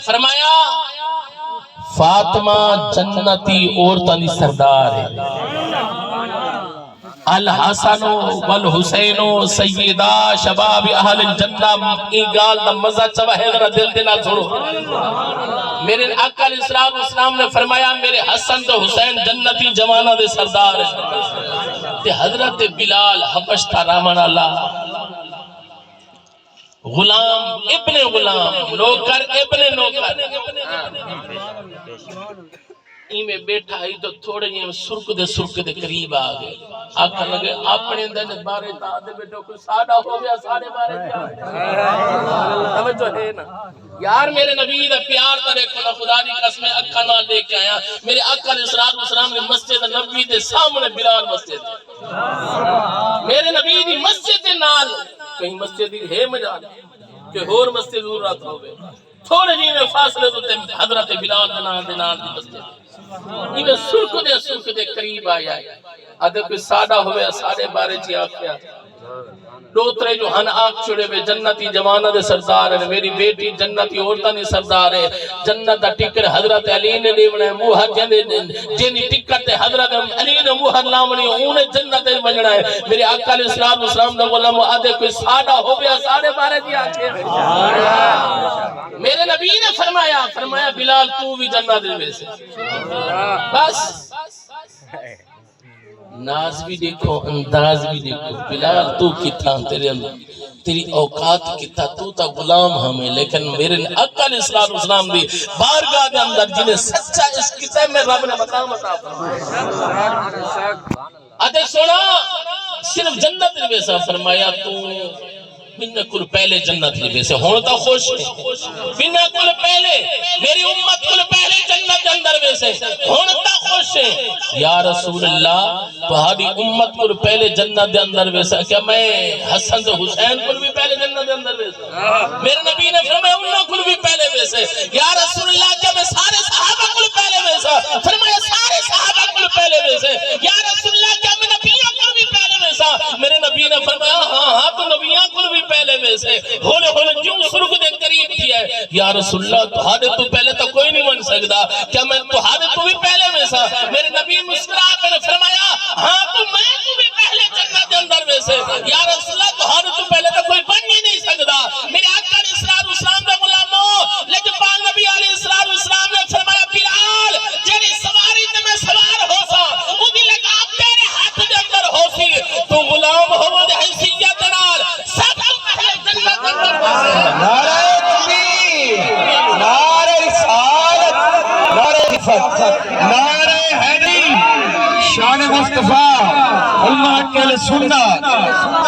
فرمایا فاطمہ جنتی عورتاں دی سردار ہے، الحسن والحسین سیدہ شباب اہل الجنہ، ای گال دا مزہ چوا ہے ذرا دل دے نال چھوڑو۔ میرے آقا علیہ السلام نے فرمایا میرے حسن تو حسین جنتی جوانہ دے سردار ہیں۔ تے حضرت بلال حبش تھا رحمان اللہ، غلام ابن غلام، نوکر ابن نوکر، ای میں بیٹھا ہی تو تھوڑے یہ سرک دے قریب آگئے، آقا لگے اپنے دن بارے دادے بیٹھو کوئی سادہ ہو گیا ساڑھے بارے کیا ہمیں جو ہے نا یار میرے نبی دا پیار تا دیکھو نا، خدا دی قسم اکھا نہ لے کے آیا۔ میرے آقا علیہ السلام نے مسجد نبی دے سامنے بلال مسجد ہے، میرے نبی دی مسجد دے نال کہیں مسجد ہے مجال کہ اور مسجد ضرورت ہوئے، تھوڑے جی میں فاصلے تو حضرت بلال دنان دی مسجد یہ میں سرک دے قریب آیا ہے۔ آدھے کوئی سادہ ہوئے ساڑھے بارے چی آکھیا دوترے جو ہن آنکھ چھڑے ہوئے جنتی جوانہ دے سردار ہے، میری بیٹی جنتی عورتاں دی سردار ہے، جنت دا ٹکر حضرت علی نے لیونا ہے، موہر جنی ٹکر تے حضرت علی نے موہر لامنی انہیں جنت دے منجنا ہے۔ میرے آقا علیہ السلام دا غلام آدھے کوئی سادہ ہو گیا ساڑھے بارے دیا آکھے میرے نبی نے فرمایا بلال تو بھی جنت دے میں سے بس ناز بھی دیکھو انداز بھی دیکھو، بلال تو کتا تیرے اندر تیری اوقات کتا تو تا غلام ہمیں، لیکن میرے آقا علیہ السلام دی بارگاہ دے اندر جنہیں سچا اس کتاب میں رب نے مقام عطا فرمایا۔ آدھے سونا صرف جنت نے ویسا فرمایا تو بنا کل پہلے جنت نے ویسے ہوتا خوش ہے، بنا کل پہلے میری امت کل پہلے جنت اندر ویسے ہوتا خوش ہے۔ یا رسول اللہ تہاڈی امت کل پہلے جنت دے اندر ویسا کیا میں حسن تو حسین کل بھی پہلے جنت دے اندر ویسا؟ میرے نبی نے فرمایا انہوں کل بھی پہلے ویسے۔ یا رسول اللہ کیا میں سارے صحابہ کل پہلے ویسا؟ فرمایا سارے صحابہ کل پہلے ویسے۔ یا رسول اللہ کیا میں نبیوں کل بھی پہلے ویسا؟ میرے نبی نے فرمایا ہاں تو نبیوں کل بھی پہلے ویسے ہولے کیوں سرک دے قریب کیا ہے۔ یا رسول اللہ تہاڈے تو پہلے تو کوئی نہیں بن سکتا، کیا میں تہاڈے تو بھی پہلے ویسا؟ میرے نبی مسکرا کر فرمایا ہاں تو میں تو بھی پہلے جنت دے اندر ویسے۔ یا رسول اللہ تہاڈے تو پہلے تو کوئی بن ہی نہیں سکتا۔ میرے آقا علیہ السلام دے غلاموں لیکن پاک نبی علیہ السلام نے فرمایا بلال جیڑی سواری تے میں سوار ہو سا اودی لگام تیرے ہاتھ دے اندر ہو سی، تو غلام ہو دے حیثیت نال سب تو پہلے جنت دے اندر ویسے۔ نعرہ تکبیر، نعرہ رسالت، نعرہ رفعت، نعرہ حیدری، شان مصطفیٰ، علماء کے سنت،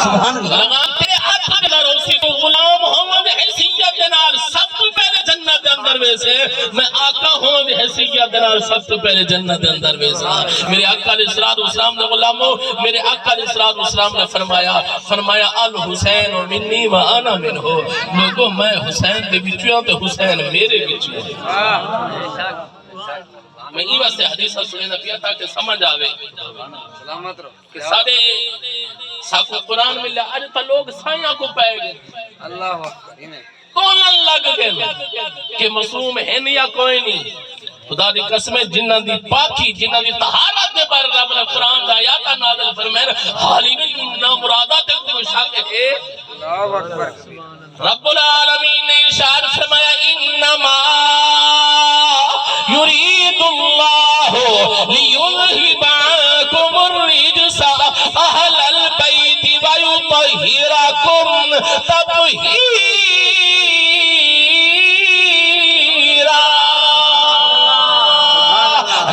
سبحان اللہ۔ لگام تیرے ہاتھ دے اندر ہو سی، تو غلام ہو دے حیثیت نال سب تو پہلے جنت دے اندر ویسے، میں آقا ہوں دے حیثیت نال سب تو پہلے جنت دے اندر ویسے۔ میرے آقا علیہ السلام دے غلاموں میرے آقا علیہ السلام نے فرمایا الحسین منی و انا منہ، لوگوں میں حسین دے بچوں تے حسین میرے بچوں۔ میں یہ واسطے حدیثہ سنینا پیا تاکہ سمجھ آوے کہ سارے ساکو قرآن ملے آج تا لوگ سائیاں کو پائے گئے کونن لگ گئے کہ معصوم ہے نہیں یا کوئی نہیں۔ خدا دی قسمیں جنہ دی پاکی جنہ دی طہارت دے بارے رب نے قرآن دا آیات نازل فرمائے حالی نا مرادات کو شاکر ہے۔ رب العالمین نے ارشاد فرمایا انما یرید اللہ لیذہب عنکم الرجس اہل البیت ویطہرکم تطہیرا۔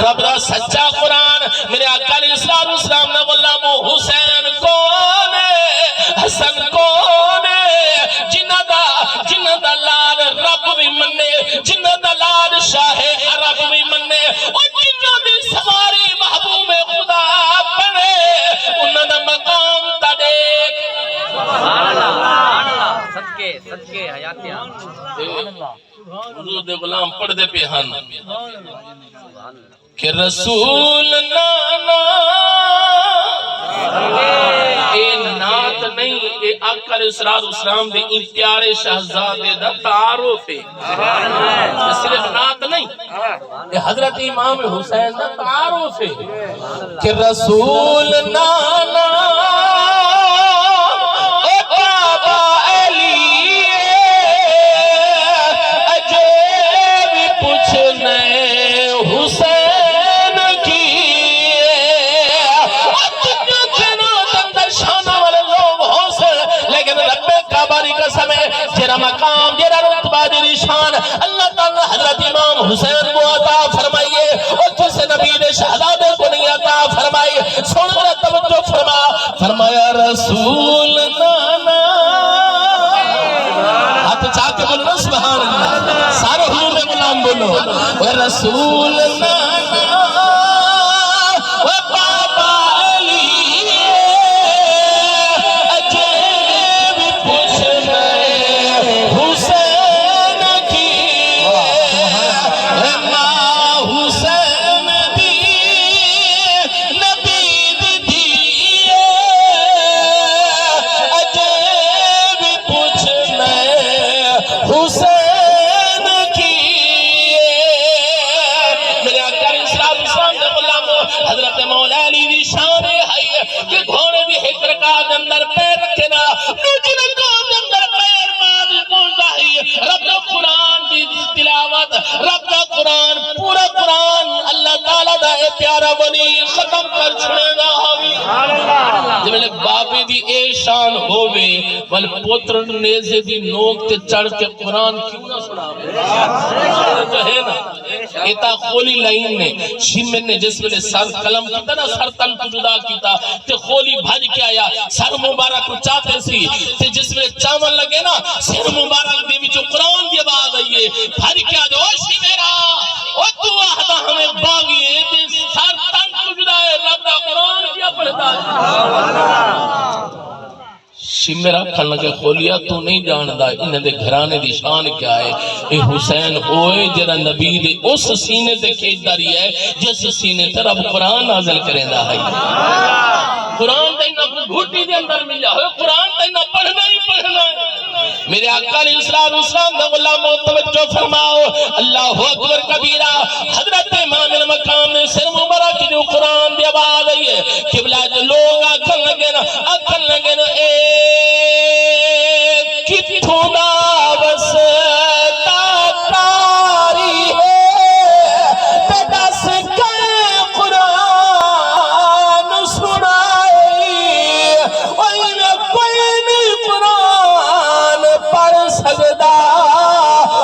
رب دا سچا قرآن میرے آقا علیہ السلام نے غلامو حسین کون ہے، حسن کون ہے، جنہ دا لاد رب بھی مننے، جنہ دا لاد شاہ عرب بھی مننے، اور جنہ دی سواری محبوب خدا بنے انہاں دا مقام تا دیکھ۔ صدقے حیاتیاں حضور دے غلام پڑھ دے پہ ہن کہ رسول نانا اے نات نہیں، اے آقا علیہ السلام دے ان پیارے شہزادے دا تعارف ہے۔ جسے یہ حضرت امام حسین نہ تعارف ہے کہ رسول نانا اے بابا علی عجیب پوچھنے حسین کی شانہ والے لوگ حسین لیکن رب کعباری قسم ہے جرا مقام جرا رتبہ جری شان اللہ تعالی حضرت امام حسین کو عطا فرمائیے اور جس نبی نے شہزادے کو نہیں عطا فرمائی سن رہا توجہ فرما فرمایا رسول نانا ہاتھ چاہ کے بولو سبحان اللہ سارے حضور میں غلام بولو وہ رسول نانا وہ بابا علی عجیب پوچھنے حسین کی ماں حسین دی نبی دی عجیب پوچھنے حسین کی میرے آقا اسلام دے غلامو حضرت مولا علی دی شان ہے کہ گھوڑے دی ایک رکعت دے اندر پیر رکھے نا دوسری رکعت دے اندر پیر مار پہنچا ہی رب دا قرآن دی تلاوت رب دا قرآن پورا قرآن اللہ تعالیٰ دا اے پیارا ولی ختم کر چھڑے دا ہوئی جب لے باپی دی اے شان ہوئے ول پوتر نیزے دی نوک تے چڑھ کے قرآن کیوں نہ سنا جو ہے نا ایتا خولی لائن نے شیمن نے جس ویلے سر قلم کیتا نا سر تن کو جدا کیتا تے خولی بھج کے آیا سر مبارک کو چاہتے سی تے جس ویلے چاول لگے نا سر مبارک دی وچوں قرآن دی آواز آئیے بھج کے آ جاؤ شیمیرا او تو آہدہ ہمیں باغیے تے سر تن کو جدا ہے رب دا قرآن کیا پڑھتا ہے شمیرا کھن لگے کھولیا تو نہیں جاندہ انہیں دے گھرانے دی شان کیا ہے اے حسین ہوئے جرا نبی دے اس سینے تے کھیج داری ہے جس سینے تے رب قرآن نازل کریں دا ہے قرآن تے نہ گھوٹی دے اندر مل جا ہوئے قرآن تے نہ پڑھنا ہی پڑھنا ہے میرے آقا علیہ السلام دے غلام توجہ فرماؤ اللہ اکبر کبیرہ حضرت امام المقام نے سر مبارک جو قرآن دی آواز آئی ہے قبلہ جو لوگ آکھن لگے نا اے کتھوں دا وستا کاری ہے تے دس کر قرآن سنائی وہی کوئی نہیں قرآن پڑھ سکتا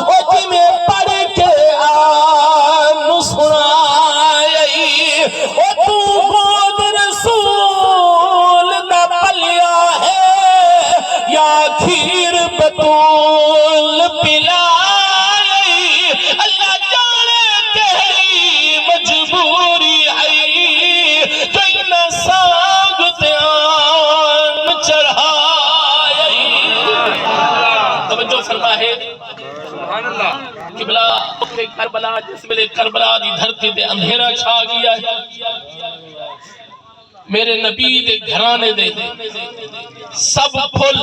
وہ جمیں پڑھ کے آن سنائی وہ تو خود رسول دا پلیا ہے یا کھیر بطول پلائی اللہ جانے تیری مجبوری ہے جو ان ساگ دیان چڑھائی توجہ فرما ہے قبلہ کربلا جس میں کربلا دی دھرتی دے اندھیرا چھا گیا ہے میرے نبی دے گھرانے دے سب پھل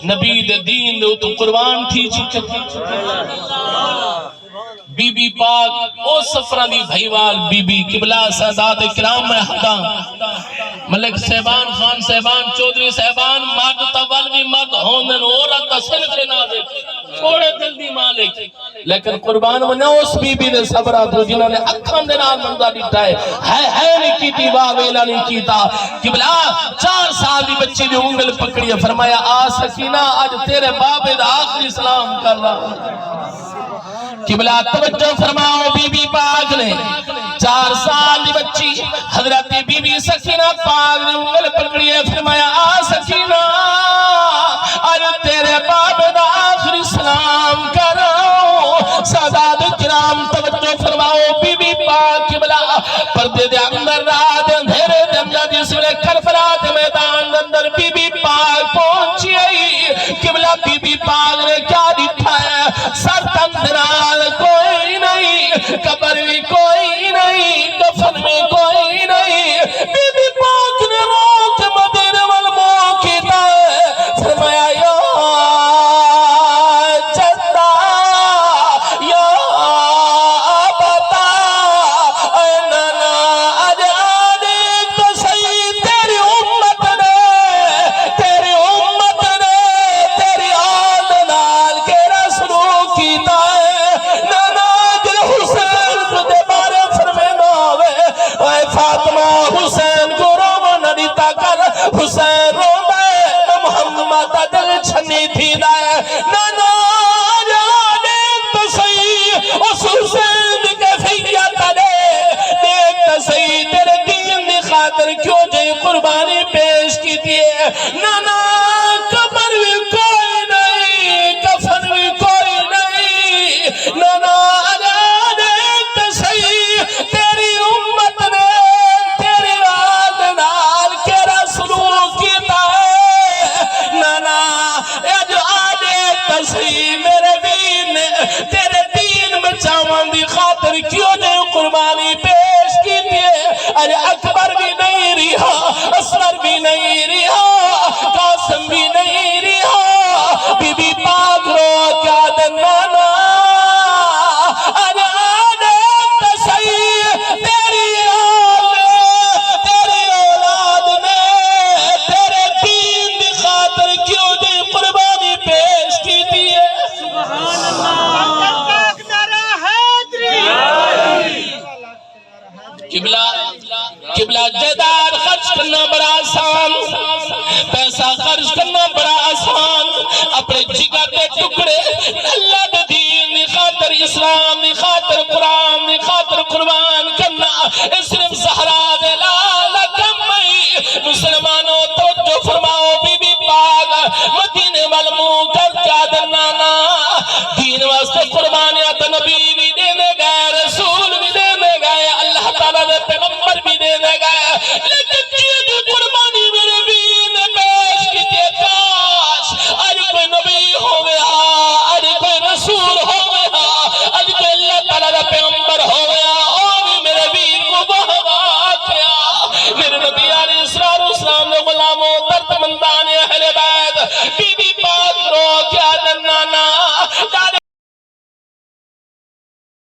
نبی دے دین دے تو قربان تھی چکے بی بی پاک او سفرہ دی بھائیوال بی بی قبلہ سادات کرام میں حقا ملک صاحبان خان صاحبان چودری صاحبان مرد تولوی مرد ہوندن عورت صرف نازل چھوڑے دل دی مالک لیکن قربان منہ اس بی بی دے صبرات ہو جنہوں نے اکھان دنال منزہ دیٹھائے ہے نہیں کیتی واویلا نہیں کیتا قبلہ 4 سال دی بچی دی انگل پکڑی فرمایا آ سکینہ آج تیرے بابے دا آخری سلام کر رہا قبلہ توجہ فرماؤ بی بی پاک نے 4 سال دی بچی حضرت بی بی سکینہ پاک نے انگل پکڑی فرمایا آ سکینہ آج تیرے بابے دا آخری سلام کر رہا سادات کرام توجہ فرماؤ بی بی پاک قبلہ پردے دے اندر رات اندھیرے دے اندر جس میں کربلا میدان اندر بی بی پاک پہنچی آئی قبلہ بی بی پاک نے کیا دکھا ہے سر تندرال کوئی نہیں قبر میں کوئی نہیں دفن میں کوئی نہیں بی بی پاک نے موت مدینہ والموت کیتا ہے فرمایا یا جدہ یا تھی دائے نانا دیکھ تو صحیح اس حسین کے فیت دے دیکھ تو صحیح تیرے دین دی خاطر کیوں جے قربانی پیش کی تھی نانا قبر بھی کوئی نہیں کفن بھی کوئی نہیں نانا دیکھ تو صحیح تیری امت نے تیری آل نال کیرا سلوک کیتا ہے نانا اے جو دیکھ تو صحیح میرے دین نے تیرے دین میں چاون دی خاطر کیوں جے قربانی پیش کی تھی ارے اکبر بھی نہیں رہا اصغر بھی نہیں رہا قاسم بھی نہیں رہا بی بی پاک رو کیا دن نانا ارے دیکھ تو صحیح تیری اولاد نے تیرے دین دی خاطر کیوں دی قربانی پیش کی تھی قبلہ جائیداد خرچ کرنا بڑا آسان پیسہ خرچ کرنا بڑا آسان اپنے جگر کے ٹکڑے اللہ دے دین دی خاطر اسلام دی خاطر قرآن دی خاطر قربان کرنا صرف زہرا دے لالا کمی مسلمانوں توجہ فرماؤ بی بی پاک مدینے والموں کر کیا دنانا دین واسطے قربانیاں تو نبی بھی دینے گئے رسول بھی دینے گئے اللہ تعالیٰ دے پیغمبر بھی دینے گئے لیکن جیدی قربانی میرے دین نے پیش کی تھی کاش آج کوئی نبی ہو گیا آج کوئی رسول ہو گیا آج کوئی اللہ تعالیٰ دے پیغمبر ہو گیا اور میرے دین کو بہوا کیا میرے نبی علیہ السلام نے غلاموں درد مندان اہل بیت